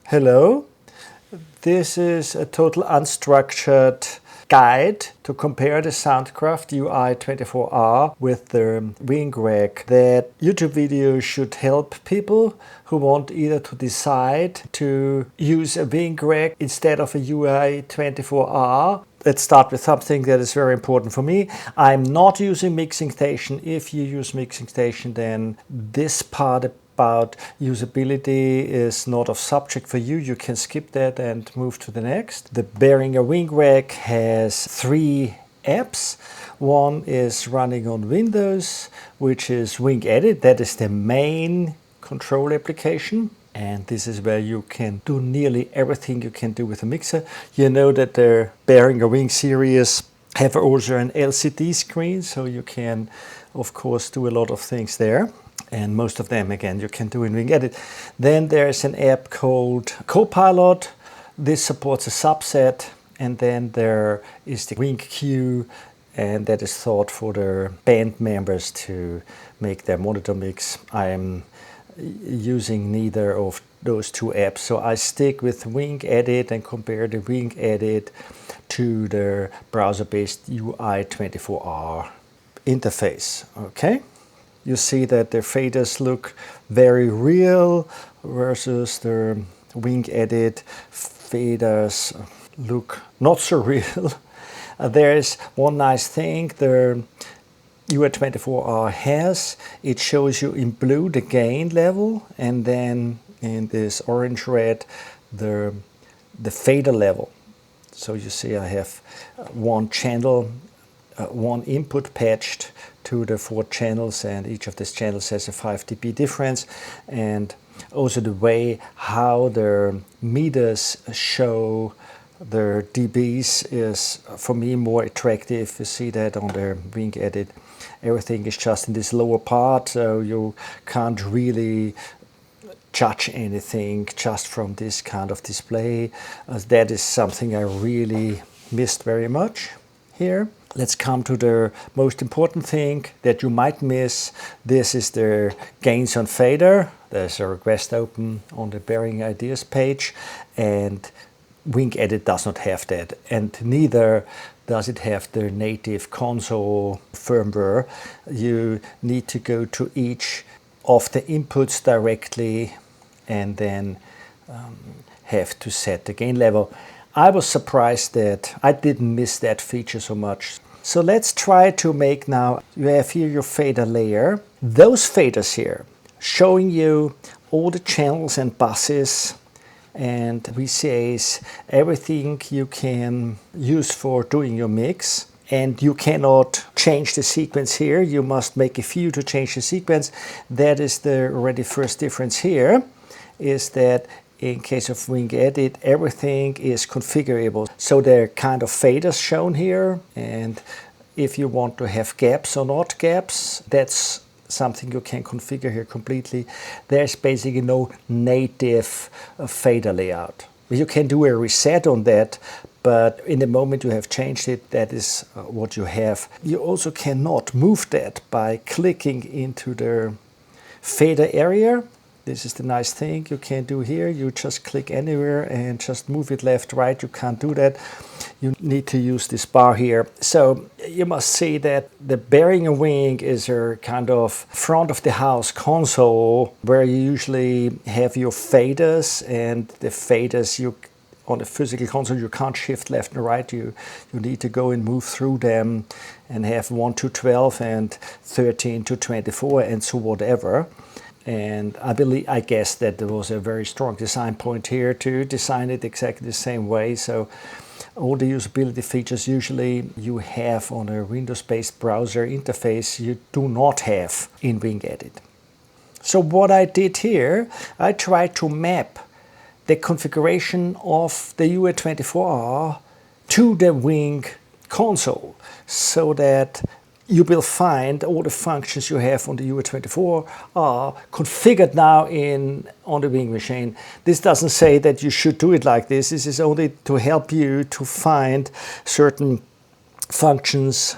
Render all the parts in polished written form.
Hello, this is a total unstructured guide to compare the Soundcraft Ui24r with the Wing Rack. That YouTube video should help people who want either to decide to use a Wing Rack instead of a Ui24r. Let's start with something that is very important for me. I'm not using Mixing Station. If you use Mixing Station, then this part about usability is not of subject for you. You can skip that and move to the next. The Behringer Wing Rack has 3 apps. One is running on Windows, which is Wing Edit. That is the main control application. And this is where you can do nearly everything you can do with a mixer. You know that the Behringer Wing series have also an LCD screen, so you can, of course, do a lot of things there. And most of them, again, you can do in Wing Edit. Then there's an app called Copilot. This supports a subset. And then there is the Wing GEQ, and that is thought for the band members to make their monitor mix. I'm using neither of those 2 apps, so I stick with Wing Edit and compare the Wing Edit to the browser-based Ui24r interface. Okay, you see that the faders look very real versus the Wing Edit faders look not so real. There's one nice thing the Ui24r has. It shows you in blue the gain level, and then in this orange red the fader level. So you see I have one channel, one input patched to the 4 channels, and each of these channels has a 5 dB difference. And also the way how the meters show the dBs is, for me, more attractive. You see that on the Wing Edit. Everything is just in this lower part, so you can't really judge anything just from this kind of display. That is something I really missed very much here. Let's come to the most important thing that you might miss. This is the gains on fader. There's a request open on the Behringer Ideas page, and Wing Edit does not have that, and neither does it have the native console firmware. You need to go to each of the inputs directly and then have to set the gain level. I was surprised that I didn't miss that feature so much. So let's try to make now, you have here your fader layer. Those faders here showing you all the channels and buses and VCAs, everything you can use for doing your mix. And you cannot change the sequence here. You must make a few to change the sequence. That is the already first difference here, is that in case of Wing Edit, everything is configurable. So there are kind of faders shown here, and if you want to have gaps or not gaps, that's something you can configure here completely. There's basically no native fader layout. You can do a reset on that, but in the moment you have changed it, that is what you have. You also cannot move that by clicking into the fader area. This is the nice thing you can do here. You just click anywhere and just move it left, right. You can't do that. You need to use this bar here. So you must see that the Behringer Wing is a kind of front of the house console where you usually have your faders, and the faders you on the physical console you can't shift left and right. You need to go and move through them and have 1 to 12 and 13 to 24 and so whatever. And I guess that there was a very strong design point here to design it exactly the same way. So all the usability features usually you have on a Windows-based browser interface, you do not have in Wing Edit. So what I did here, I tried to map the configuration of the Ui24r to the Wing console, so that you will find all the functions you have on the Ui24 are configured now on the Wing machine. This doesn't say that you should do it like this. This is only to help you to find certain functions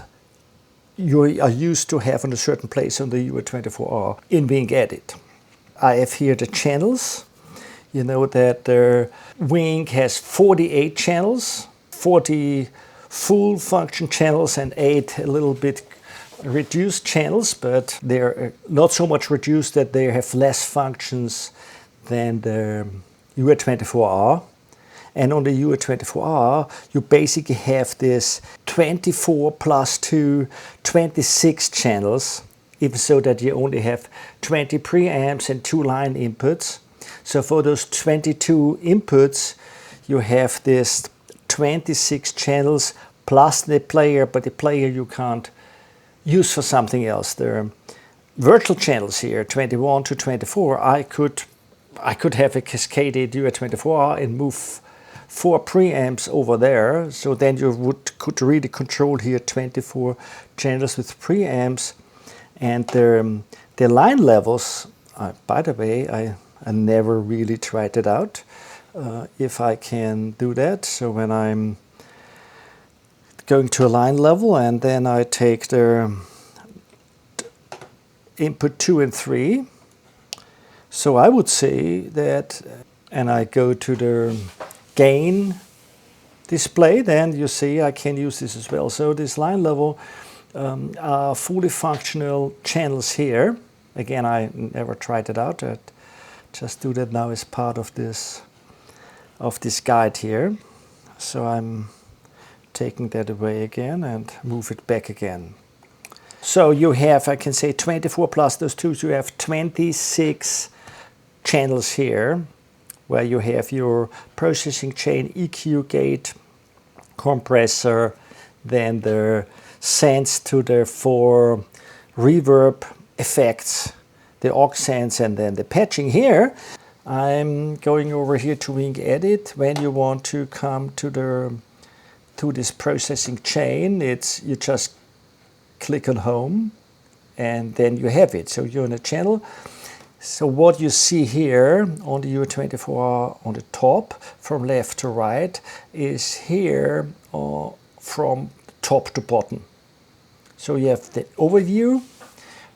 you are used to have in a certain place on the Ui24r in Wing Edit. I have here the channels. You know that the Wing has 48 channels, 40 full function channels and 8 a little bit reduced channels, but they're not so much reduced that they have less functions than the Ui24r. And on the Ui24r, you basically have this 24 plus 2, 26 channels, even so that you only have 20 preamps and 2 line inputs. So for those 22 inputs, you have this 26 channels plus the player, but the player you can't use for something else. There are virtual channels here, 21 to 24. I could have a cascaded Ui24r and move 4 preamps over there. So then you could really control here 24 channels with preamps. And the line levels, by the way, I never really tried it out, if I can do that. So when I'm going to a line level and then I take the input 2 and 3. So I would say that, and I go to the gain display, then you see I can use this as well. So this line level are fully functional channels here. Again, I never tried it out. I just do that now as part of this guide here. So I'm taking that away again and move it back again. So you have, I can say 24 plus those 2, so you have 26 channels here, where you have your processing chain, EQ gate, compressor, then the sends to the 4 reverb effects, the aux sends, and then the patching here. I'm going over here to Wing Edit. When you want to come to this processing chain, you just click on Home, and then you have it. So you're in a channel. So what you see here on the Ui24r on the top, from left to right, is here from top to bottom. So you have the overview,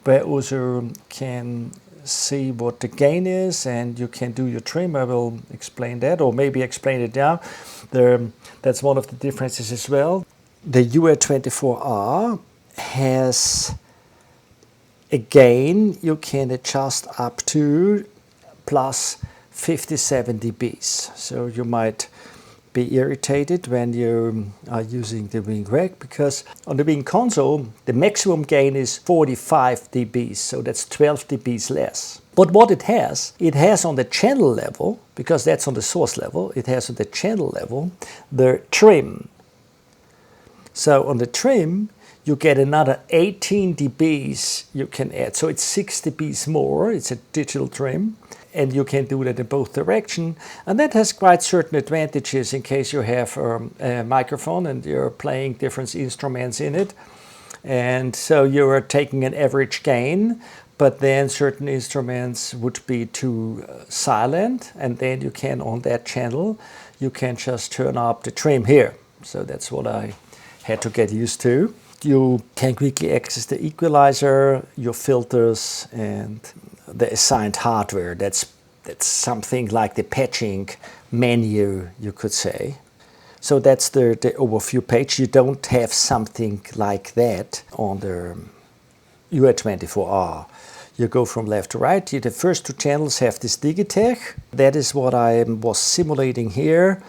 where also can see what the gain is, and you can do your trim. I will explain that, or maybe explain it now. That's one of the differences as well. The Ui24r has a gain you can adjust up to plus 57 dBs. So you might be irritated when you are using the Wing Rack, because on the Wing console the maximum gain is 45 dBs, so that's 12 dBs less. But what it has on the channel level, because that's on the source level, it has on the channel level the trim. So on the trim you get another 18 dBs you can add. So it's 6 dBs more. It's a digital trim, and you can do that in both directions. And that has quite certain advantages in case you have a microphone and you're playing different instruments in it. And so you're taking an average gain, but then certain instruments would be too silent. And then you can, on that channel, you can just turn up the trim here. So that's what I had to get used to. You can quickly access the equalizer, your filters, and the assigned hardware. That's something like the patching menu, you could say. So that's the overview page. You don't have something like that on the Ui24r. You go from left to right. The first 2 channels have this Digitech. That is what I was simulating here.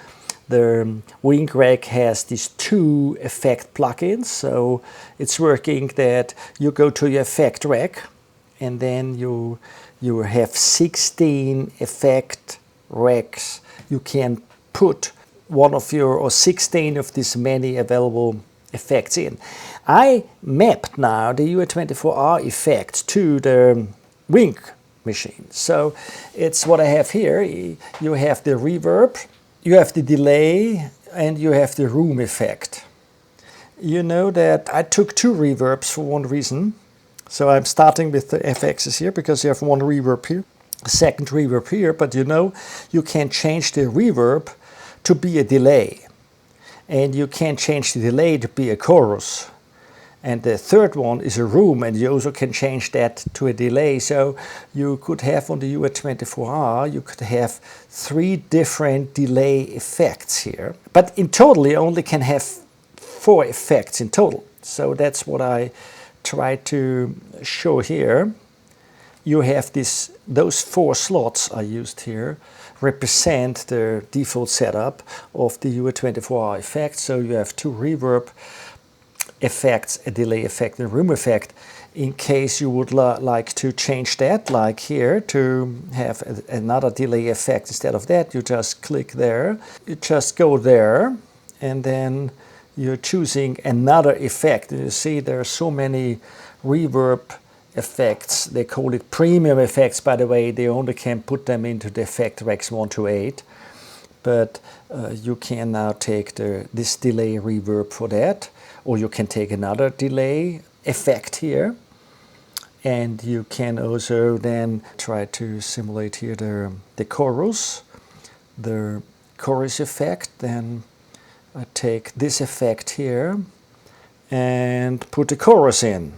The Wing Rack has these 2 effect plugins, so it's working that you go to your effect rack, and then you have 16 effect racks. You can put one of your, or 16 of these many available effects in. I mapped now the Ui24r effects to the Wing machine. So it's what I have here. You have the reverb, you have the delay, and you have the room effect. You know that I took 2 reverbs for one reason. So I'm starting with the FXs here because you have 1 reverb here, a second reverb here, but you know you can change the reverb to be a delay. And you can change the delay to be a chorus. And the third one is a room, and you also can change that to a delay. So you could have on the Ui24r, you could have 3 different delay effects here. But in total, you only can have 4 effects in total. So that's what I try to show here. You have those 4 slots I used here represent the default setup of the Ui24r effect. So you have 2 reverb effects, a delay effect and a room effect. In case you would like to change that, like here, to have another delay effect instead of that, you just click there, you just go there, and then you're choosing another effect. And you see there are so many reverb effects. They call it premium effects, by the way. They only can put them into the effect racks 1 to 8. But you can now take this delay reverb for that, or you can take another delay effect here. And you can also then try to simulate here the chorus effect. Then I take this effect here and put the chorus in,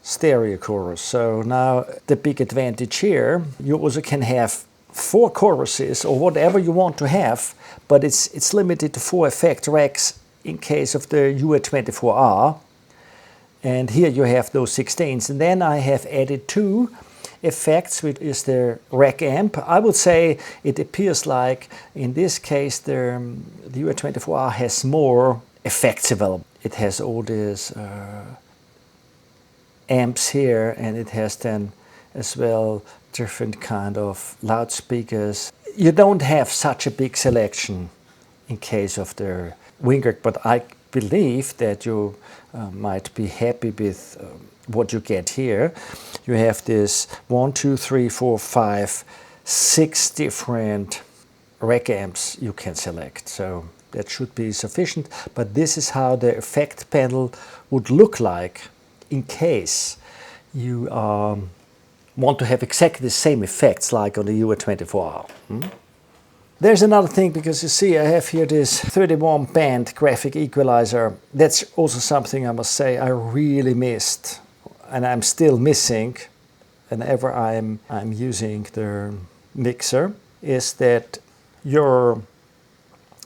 stereo chorus. So now the big advantage here, you also can have 4 choruses or whatever you want to have, but it's limited to 4 effect racks in case of the Ui24r. And here you have those 16s. And then I have added 2 effects, which is the rack amp. I would say it appears like in this case the Ui24r has more effects available. It has all these amps here, and it has then as well different kind of loudspeakers. You don't have such a big selection in case of the Wing Rack, but I believe that you might be happy with what you get here. You have this 1, 2, 3, 4, 5, 6 different rack amps you can select. So that should be sufficient. But this is how the effect panel would look like in case you want to have exactly the same effects like on the Ui24r. There's another thing, because you see I have here this 31 band graphic equalizer. That's also something I must say I really missed, and I'm still missing whenever I'm using the mixer, is that your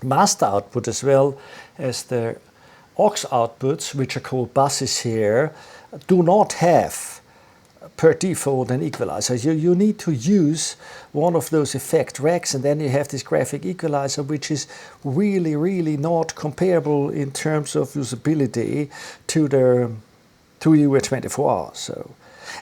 master output as well as the aux outputs, which are called buses here, do not have per default an equalizer. You need to use one of those effect racks, and then you have this graphic equalizer, which is really not comparable in terms of usability to the Ui24r. So,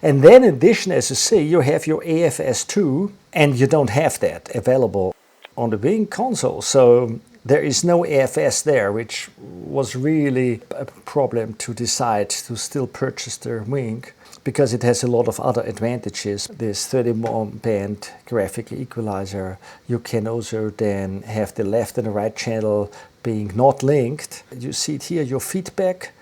and then in addition, as you see, you have your AFS 2, and you don't have that available on the Wing console. So there is no AFS there, which was really a problem to decide to still purchase the Wing, because it has a lot of other advantages. This 31 band graphic equalizer, you can also then have the left and the right channel being not linked. You see it here, your feedback.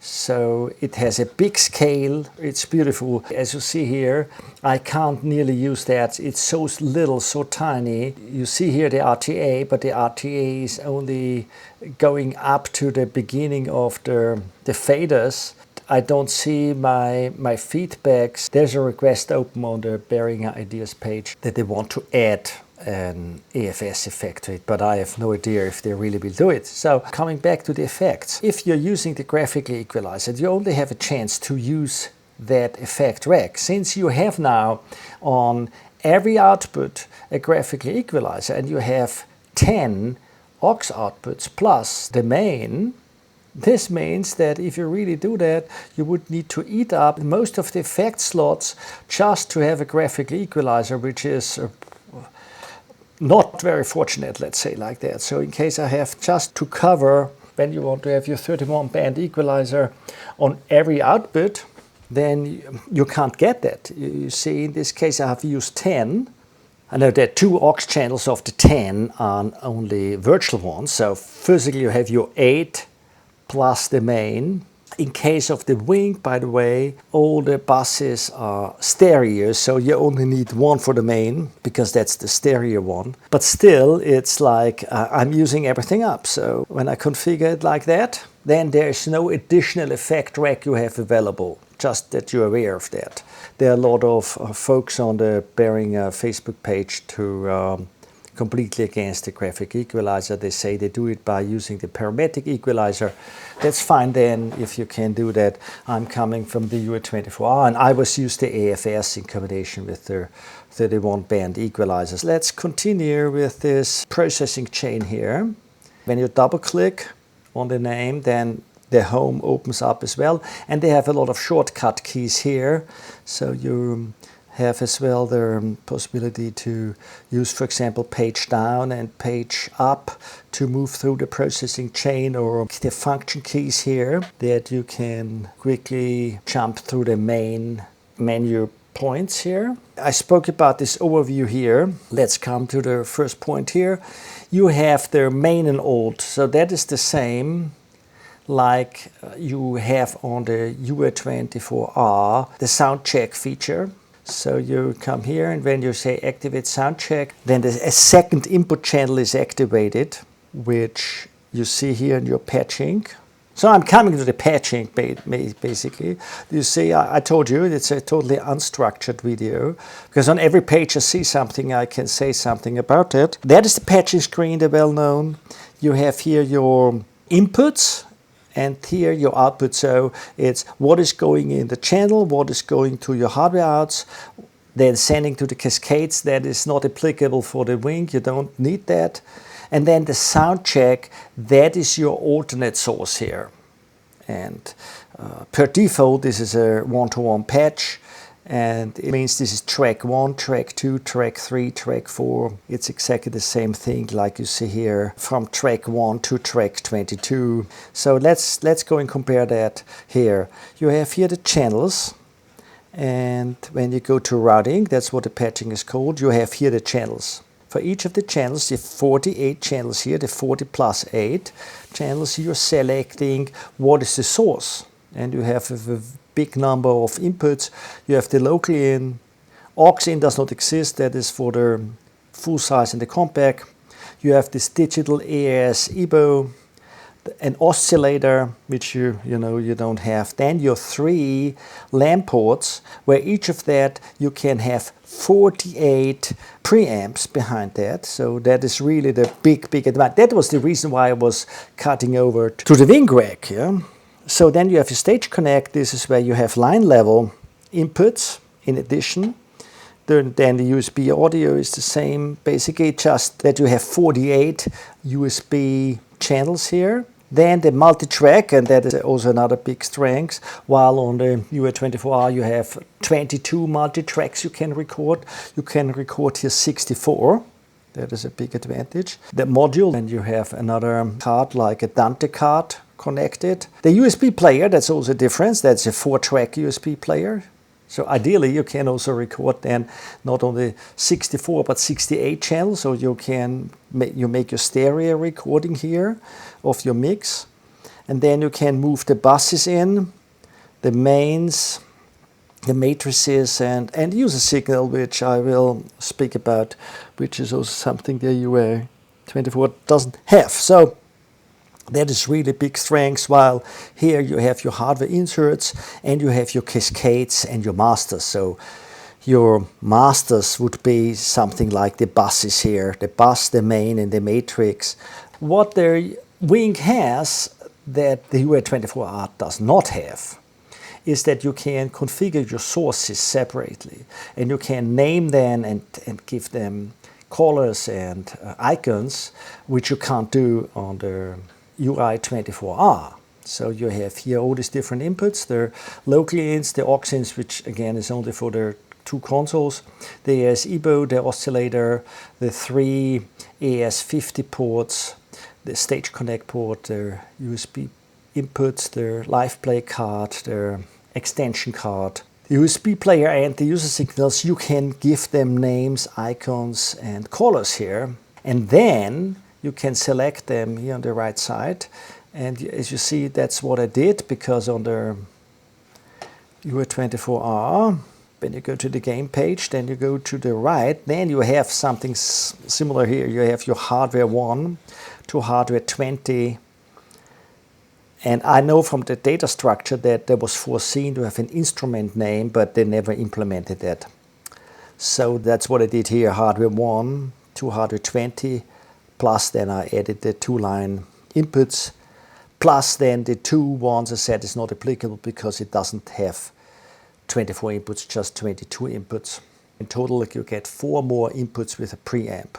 So it has a big scale, it's beautiful. As you see here, I can't nearly use that. It's so little, so tiny. You see here the RTA, but the RTA is only going up to the beginning of the faders. I don't see my feedbacks. There's a request open on the Behringer Ideas page that they want to add an AFS effect to it, but I have no idea if they really will do it. So coming back to the effects, if you're using the graphical equalizer, you only have a chance to use that effect rack. Since you have now on every output a graphical equalizer, and you have 10 aux outputs plus the main, this means that if you really do that, you would need to eat up most of the effect slots just to have a graphical equalizer, which is not very fortunate, let's say like that. So in case I have just to cover, when you want to have your 31 band equalizer on every output, then you can't get that. You see, in this case I have used 10. I know that 2 aux channels of the 10 are only virtual ones. So physically you have your 8 plus the main, In case of the Wing, by the way, all the buses are stereo, so you only need one for the main, because that's the stereo one. But still, it's like I'm using everything up. So when I configure it like that, then there's no additional effect rack you have available, just that you're aware of that. There are a lot of folks on the Behringer Facebook page to completely against the graphic equalizer. They say they do it by using the parametric equalizer. That's fine then, if you can do that. I'm coming from the Ui24r, and I was used to AFS in combination with the 31 band equalizers. Let's continue with this processing chain here. When you double click on the name, then the home opens up as well, and they have a lot of shortcut keys here. So you have as well the possibility to use, for example, page down and page up to move through the processing chain, or the function keys here that you can quickly jump through the main menu points here. I spoke about this overview here. Let's come to the first point here. You have the main and old, so that is the same like you have on the Ui24r, the Soundcheck feature. So you come here, and when you say activate Soundcheck, then a second input channel is activated, which you see here in your patching. So I'm coming to the patching basically. You see, I told you it's a totally unstructured video, because on every page I see something, I can say something about it. That is the patching screen, the well-known. You have here your inputs, and here your output. So it's what is going in the channel, what is going to your hardware outs, then sending to the cascades. That is not applicable for the Wing, you don't need that. And then the sound check, that is your alternate source here. And per default, this is a one-to-one patch. And it means this is track 1, track 2, track 3, track 4. It's exactly the same thing like you see here from track 1 to track 22. So let's go and compare that here. You have here the channels, and when you go to routing, that's what the patching is called, you have here the channels. For each of the channels, you have 48 channels here, the 40 plus 8 channels. You're selecting what is the source, and you have a big number of inputs. You have the local in, aux in does not exist, that is for the full size and the compact. You have this digital AS EBO, an oscillator, which you don't have. Then your 3 lamp ports, where each of that you can have 48 preamps behind that. So that is really the big advantage. That was the reason why I was cutting over to the Wing Rack. Yeah? So then you have your stage connect. This is where you have line level inputs in addition. Then the USB audio is the same, basically just that you have 48 USB channels here. Then the multi-track, and that is also another big strength. While on the Ui24r you have 22 multi-tracks you can record. You can record here 64. That is a big advantage. The module, and you have another card like a Dante card connected. The USB player, that's also a difference. That's a 4-track USB player. So ideally you can also record then not only 64 but 68 channels. So you can make your stereo recording here of your mix. And then you can move the buses in, the mains, the matrices, and user signal, which I will speak about, which is also something the Ui24r doesn't have. So that is really big strengths, while here you have your hardware inserts and you have your cascades and your masters. So your masters would be something like the buses here, the bus, the main, and the matrix. What the Wing has that the Ui24r does not have is that you can configure your sources separately, and you can name them and give them colors and icons, which you can't do on the Ui24r. So you have here all these different inputs, the local ins, the aux ins, which again is only for the 2 consoles, the AS EBO, the oscillator, the 3 AS50 ports, the stage connect port, the USB inputs, the live play card, the extension card, the USB player, and the user signals. You can give them names, icons, and colors here, and then you can select them here on the right side, And as you see, that's what I did, because on the Ui24r, when you go to the game page, then you go to the right, then you have something similar here. You have your hardware 1 to hardware 20. And I know from the data structure that there was foreseen to have an instrument name, but they never implemented that. So that's what I did here, hardware 1 to hardware 20, plus then I added the 2-line inputs, plus then the 2 ones I said is not applicable because it doesn't have 24 inputs, just 22 inputs. In total, you get 4 more inputs with a preamp.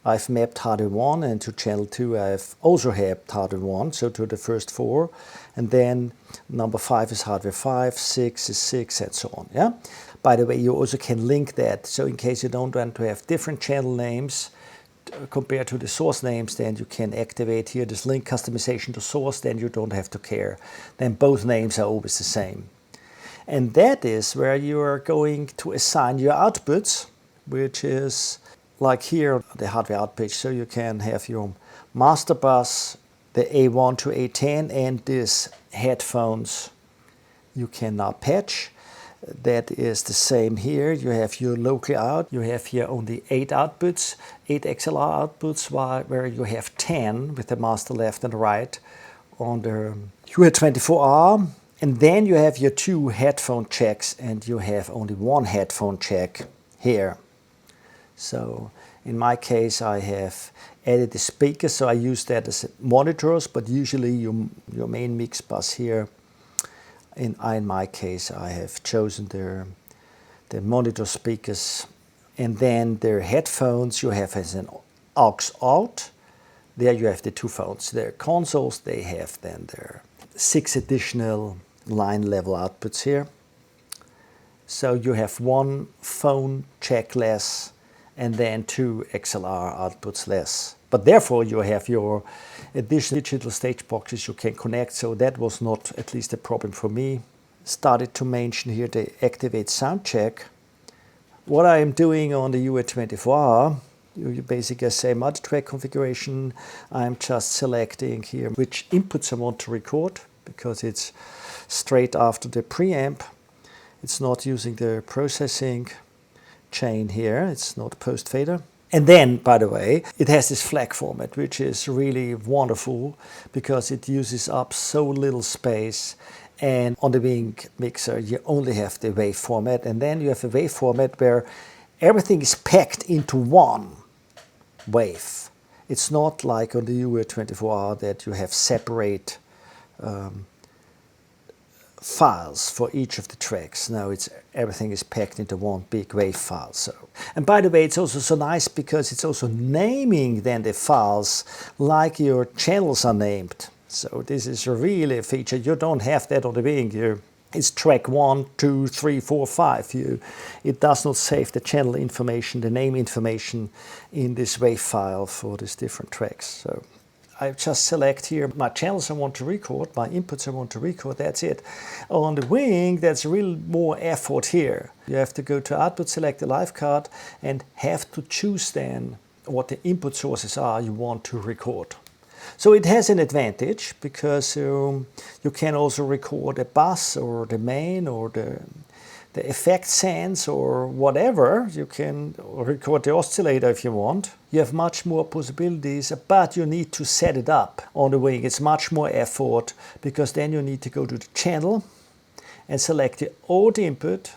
I've mapped hardware 1, and to channel 2 I've also mapped hardware 1, so to the first 4. And then number 5 is hardware 5, 6 is 6, and so on. Yeah. By the way, you also can link that, so in case you don't want to have different channel names compared to the source names, then you can activate here this link customization to source, then you don't have to care. Then both names are always the same. And that is where you are going to assign your outputs, which is like here on the hardware out page. So you can have your master bus, the A1 to A10, and these headphones you can now patch. That is the same here. You have your local out. You have here only 8 outputs, 8 XLR outputs, where you have 10 with the master left and right on the Ui24r. And then you have your 2 headphone checks, and you have only 1 headphone check here. So in my case, I have added the speakers, so I use that as monitors, but usually your main mix bus here, in my case, I have chosen the monitor speakers. And then their headphones you have as an aux out. There you have the 2 phones. Their consoles, they have then their 6 additional line level outputs here. So you have 1 phone check less and then 2 XLR outputs less. But therefore you have your additional digital stage boxes you can connect, so that was not at least a problem for me. Started to mention here the activate Soundcheck. What I am doing on the Ui24r, you basically say multi-track configuration. I'm just selecting here which inputs I want to record, because it's straight after the preamp. It's not using the processing chain here. It's not a post fader. And then, by the way, it has this flag format, which is really wonderful because it uses up so little space. And on the Wing mixer, you only have the wave format. And then you have a wave format where everything is packed into one wave. It's not like on the Ui24r that you have separate files for each of the tracks. Now everything is packed into one big wave file. So, and by the way, it's also so nice because it's also naming then the files like your channels are named. So this is really a feature. You don't have that on the Wing. It's track 1, 2, 3, 4, 5. It does not save the channel information, the name information in this wave file for these different tracks. So I just select here my channels I want to record, my inputs I want to record, that's it. On the Wing, that's real more effort here. You have to go to output, select the live card, and have to choose then what the input sources are you want to record. So it has an advantage because you can also record a bus or the main or the effect sense or whatever. You can record the oscillator if you want. You have much more possibilities, but you need to set it up on the Wing. It's much more effort because then you need to go to the channel and select the audio input.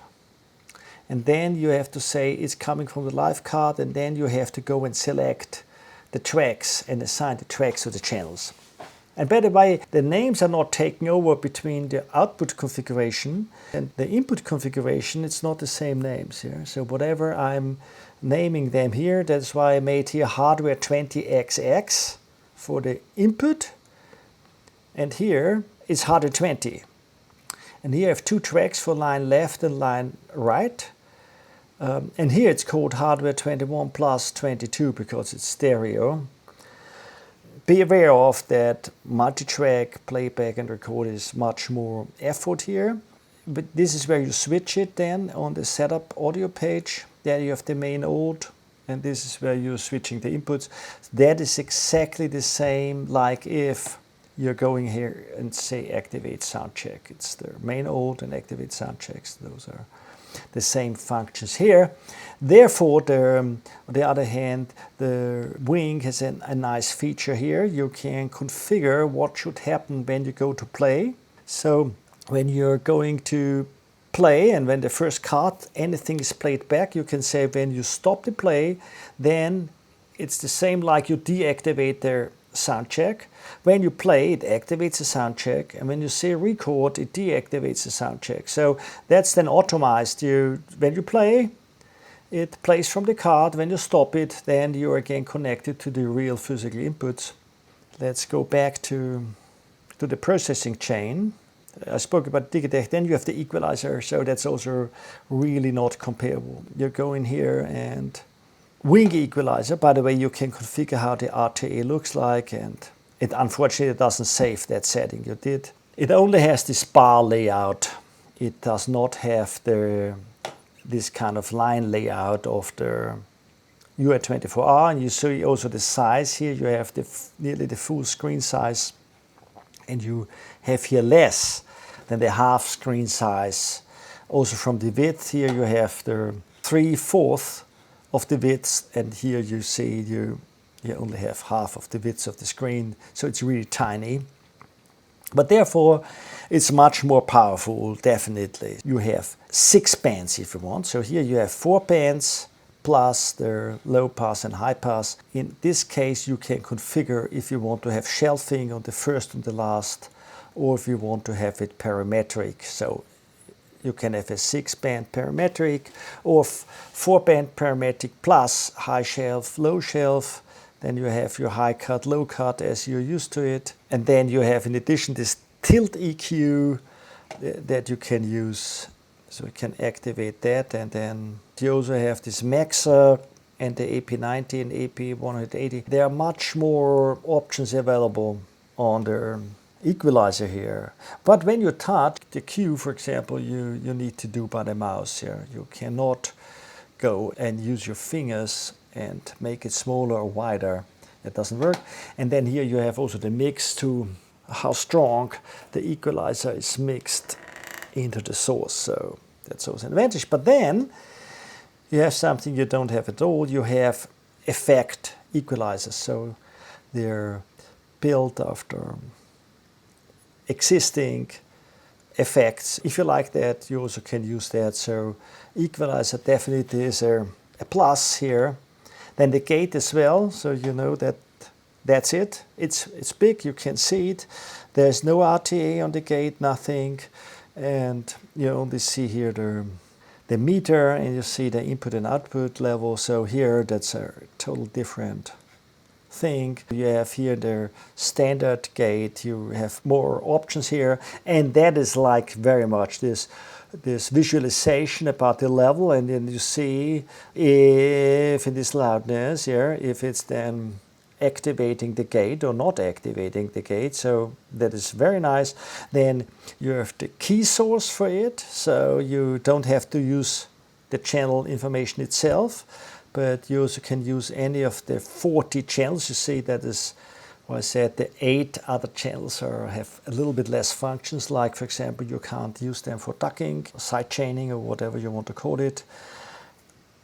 And then you have to say it's coming from the live card, and then you have to go and select the tracks and assign the tracks to the channels. And by the way, the names are not taken over between the output configuration and the input configuration. It's not the same names here. So whatever I'm naming them here, that's why I made here hardware 20XX for the input. And here is hardware 20. And here I have 2 tracks for line left and line right. And here it's called hardware 21 plus 22 because it's stereo. Be aware of that multi-track playback and record is much more effort here. But this is where you switch it then on the setup audio page. There you have the main old, and this is where you're switching the inputs. That is exactly the same like if you're going here and say activate Soundcheck. It's the main old and activate Soundchecks. Those are the same functions here. Therefore, on the other hand, the Wing has a nice feature here. You can configure what should happen when you go to play. So when you're going to play and when the first cut, anything is played back, you can say when you stop the play, then it's the same like you deactivate the Soundcheck. When you play, it activates the Soundcheck, and when you say record, it deactivates the Soundcheck. So that's then automated. When you play, it plays from the card. When you stop it, then you're again connected to the real physical inputs. Let's go back to the processing chain. I spoke about DigiTech. Then you have the equalizer, so that's also really not comparable. You go in here and Wing equalizer. By the way, you can configure how the RTA looks like, and it unfortunately doesn't save that setting you did. It only has this bar layout. It does not have this kind of line layout of the UI24r, and you see also the size here. You have nearly the full screen size, and you have here less than the half screen size. Also from the width here, you have the 3/4 of the width, and here you see you only have half of the width of the screen, so it's really tiny. But therefore, it's much more powerful, definitely. You have 6 bands if you want. So here you have 4 bands plus the low pass and high pass. In this case, you can configure if you want to have shelving on the first and the last, or if you want to have it parametric. So you can have a 6-band parametric or 4-band parametric plus high shelf, low shelf. Then you have your high cut, low cut as you're used to it. And then you have in addition this tilt EQ that you can use. So you can activate that. And then you also have this maxer and the AP90 and AP180. There are much more options available on the equalizer here. But when you touch the Q, for example, you need to do by the mouse here. You cannot go and use your fingers and make it smaller or wider. That doesn't work. And then here you have also the mix to how strong the equalizer is mixed into the source. So that's also an advantage. But then you have something you don't have at all. You have effect equalizers. So they're built after existing effects. If you like that, you also can use that. So equalizer definitely is a plus here. Then the gate as well, so you know that's it. It's big, you can see it. There's no RTA on the gate, nothing. And you only see here the meter, and you see the input and output level. So here that's a total different thing. You have here the standard gate, you have more options here, and that is like very much this visualization about the level, and then you see if it is loudness here, if it's then activating the gate or not activating the gate. So that is very nice. Then you have the key source for it, so you don't have to use the channel information itself, but you also can use any of the 40 channels. You see that is why I said the 8 other channels have a little bit less functions, like for example you can't use them for ducking, side chaining, or whatever you want to call it.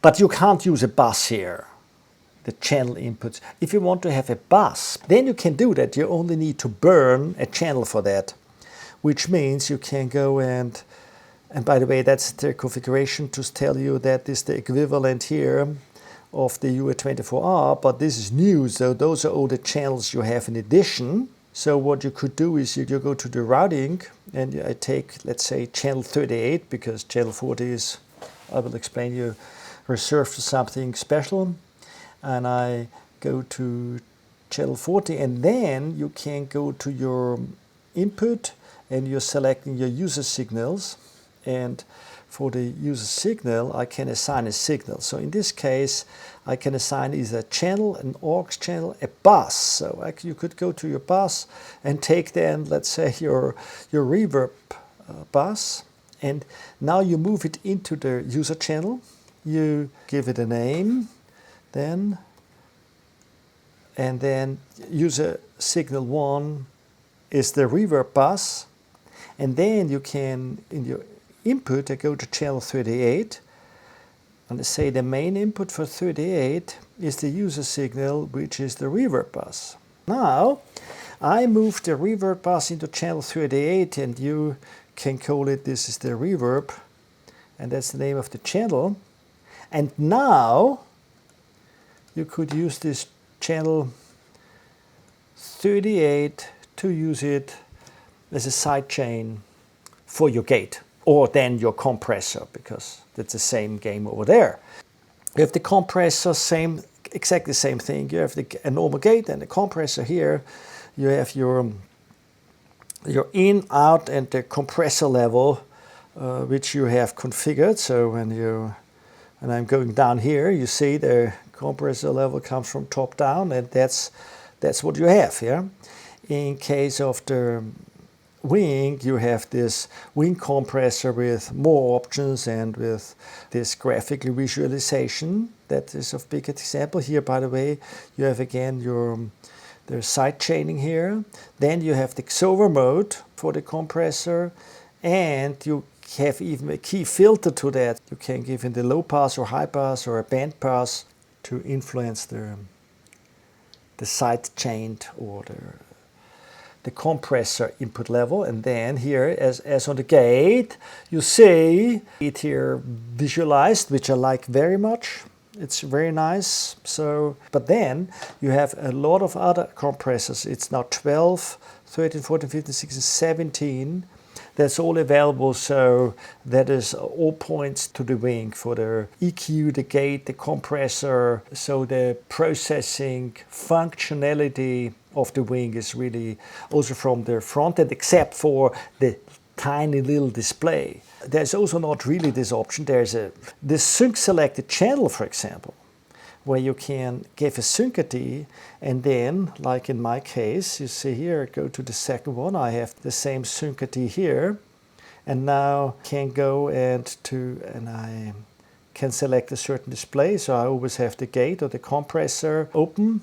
But you can't use a bus here, the channel inputs. If you want to have a bus, then you can do that. You only need to burn a channel for that, which means you can go and by the way, that's the configuration to tell you that is the equivalent here of the UI24r, but this is new, so those are all the channels you have in addition. So what you could do is you go to the routing, and I take, let's say, channel 38, because channel 40 is, I will explain you, reserved for something special, and I go to channel 40, and then you can go to your input, and you're selecting your user signals, and for the user signal, I can assign a signal. So in this case, I can assign either a channel, an aux channel, a bus. So you could go to your bus and take then, let's say, your reverb bus, and now you move it into the user channel. You give it a name, and then user signal 1 is the reverb bus, and then you can, in your input, go to channel 38, and say the main input for 38 is the user signal, which is the reverb bus. Now, I moved the reverb bus into channel 38, and you can call it, this is the reverb, and that's the name of the channel. And now, you could use this channel 38 to use it as a sidechain for your gate, or then your compressor, because that's the same game over there. You have the compressor, exactly the same thing. You have a normal gate and the compressor here. You have your in, out, and the compressor level, which you have configured. So when I'm going down here, you see the compressor level comes from top down, and that's what you have here. In case of the wing, you have this wing compressor with more options and with this graphical visualization. That is of big example here. By the way, you have again there's side chaining here. Then you have the XOVR mode for the compressor, and you have even a key filter to that. You can give in the low pass or high pass or a band pass to influence the side chained or the compressor input level. And then here, as on the gate, you see it here visualized, which I like very much. It's very nice. So, but then you have a lot of other compressors. It's now 12, 13, 14, 15, 16, 17. That's all available. So that is all points to the wing for the EQ, the gate, the compressor. So the processing functionality of the wing is really also from the front end, except for the tiny little display. There's also not really this option. There's this sync selected channel, for example, where you can give a sync ID, and then, like in my case, you see here, go to the second one, I have the same sync ID here, and now can go and I can select a certain display. So I always have the gate or the compressor open,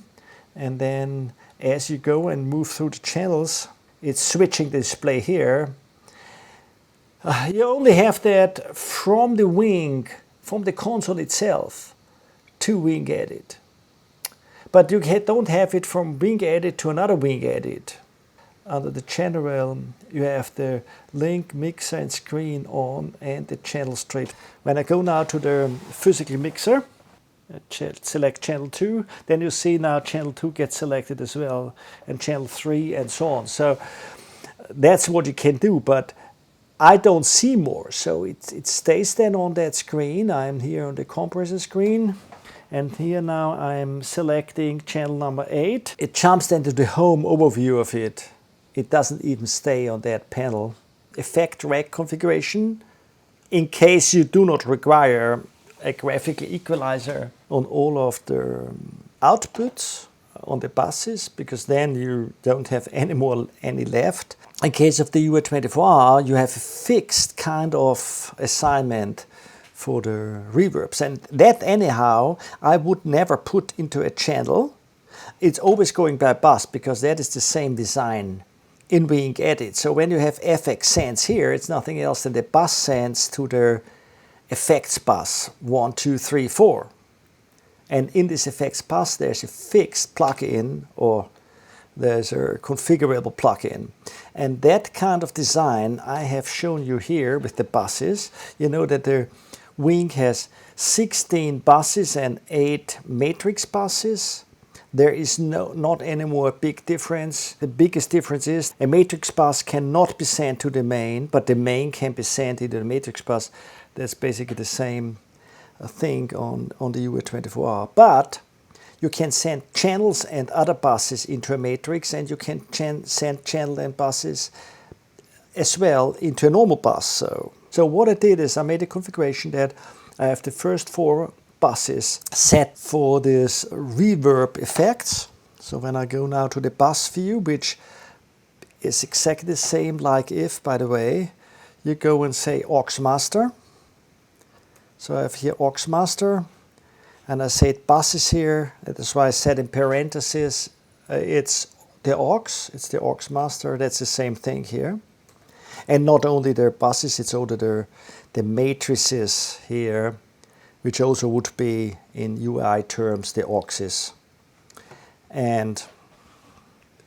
and then as you go and move through the channels, it's switching the display here. You only have that from the wing, from the console itself, to wing edit. But you don't have it from wing edit to another wing edit. Under the general, you have the link, mixer, and screen on, and the channel strip. When I go now to the physical mixer, select channel 2, then you see now channel 2 gets selected as well, and channel 3, and so on. So that's what you can do, but I don't see more. So it stays then on that screen. I'm here on the compressor screen, and here now I'm selecting channel number 8. It jumps then to the home overview of it. It doesn't even stay on that panel. Effect rack configuration, in case you do not require a graphical equalizer on all of the outputs on the buses, because then you don't have any left. In case of the Ui24r, you have a fixed kind of assignment for the reverbs, and that anyhow I would never put into a channel. It's always going by bus, because that is the same design in Wing Edit. So when you have FX sense here, it's nothing else than the bus sense to the effects bus 1, 2, 3, 4. And in this effects bus, there's a fixed plugin, or there's a configurable plugin. And that kind of design I have shown you here with the buses. You know that the Wing has 16 buses and 8 matrix buses. There is not anymore a big difference. The biggest difference is a matrix bus cannot be sent to the main, but the main can be sent into the matrix bus. That's basically the same thing on the Ui24r. But you can send channels and other buses into a matrix, and you can send channel and buses as well into a normal bus. So what I did is I made a configuration that I have the first 4 buses set for this reverb effects. So when I go now to the bus view, which is exactly the same like if, by the way, you go and say aux master. So I have here aux master, and I said buses here. That is why I said in parentheses it's the aux, it's the aux master, that's the same thing here. And not only their buses, it's also the matrices here, which also would be in UI terms the auxes. And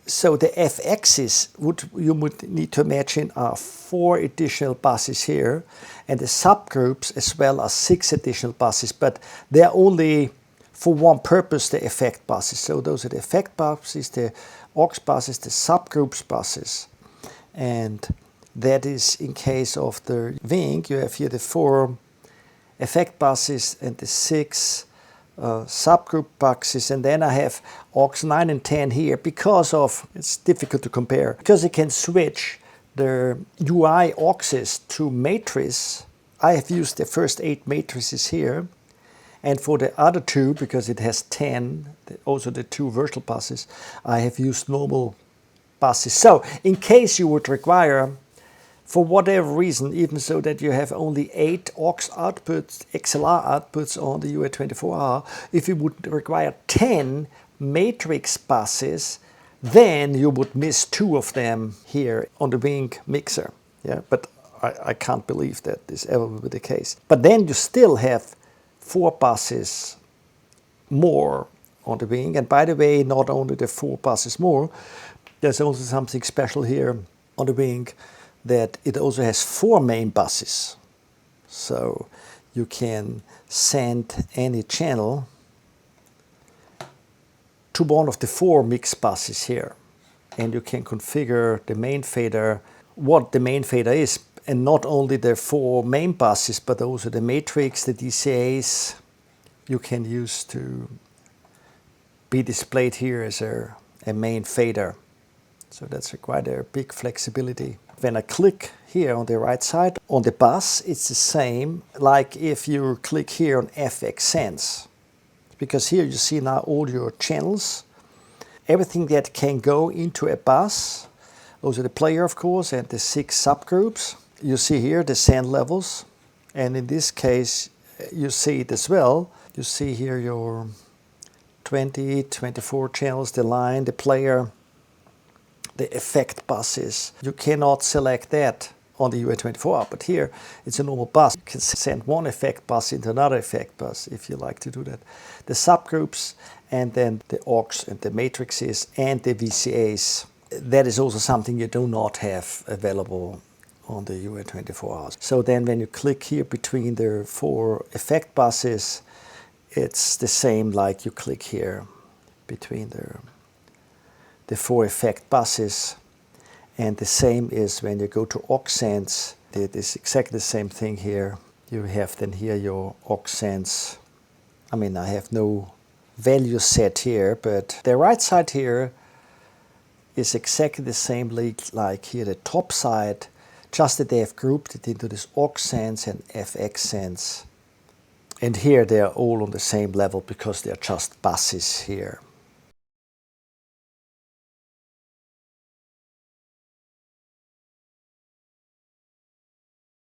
so the f-axis you would need to imagine are 4 additional buses here, and the subgroups as well as 6 additional buses, but they're only for one purpose, the effect buses. So those are the effect buses, the aux buses, the subgroups buses. And that is in case of the wing, you have here the 4 effect buses and the 6 subgroup buses, and then I have aux 9 and 10 here because of, it's difficult to compare, because you can switch the UI auxes to matrice. I have used the first 8 matrices here, and for the other 2, because it has 10, also the 2 virtual buses, I have used normal buses. So in case you would require, for whatever reason, even so that you have only 8 aux outputs, XLR outputs on the Ui24r, if you would require 10 matrix buses, then you would miss 2 of them here on the wing mixer. Yeah, but I can't believe that this ever will be the case. But then you still have 4 buses more on the wing. And by the way, not only the 4 buses more, there's also something special here on the wing, that it also has 4 main buses. So you can send any channel to one of the 4 mix buses here. And you can configure the main fader, what the main fader is. And not only the 4 main buses, but also the matrix, the DCAs you can use to be displayed here as a main fader. So that's quite a big flexibility. When I click here on the right side, on the bus, it's the same like if you click here on FX Sense. Because here you see now all your channels, everything that can go into a bus, also the player of course, and the 6 subgroups. You see here the send levels, and in this case you see it as well. You see here your 20, 24 channels, the line, the player, the effect buses. You cannot select that on the Ui24r, but here it's a normal bus. You can send one effect bus into another effect bus if you like to do that. The subgroups, and then the aux and the matrices and the VCAs. That is also something you do not have available on the Ui24r. So then when you click here between the 4 effect buses, it's the same like you click here between the 4 effect buses. And the same is when you go to aux sense. It is exactly the same thing here. You have then here your aux sense. I mean, I have no value set here, but the right side here is exactly the same like here the top side, just that they have grouped it into this aux sense and FX sense. And here they are all on the same level because they are just buses here.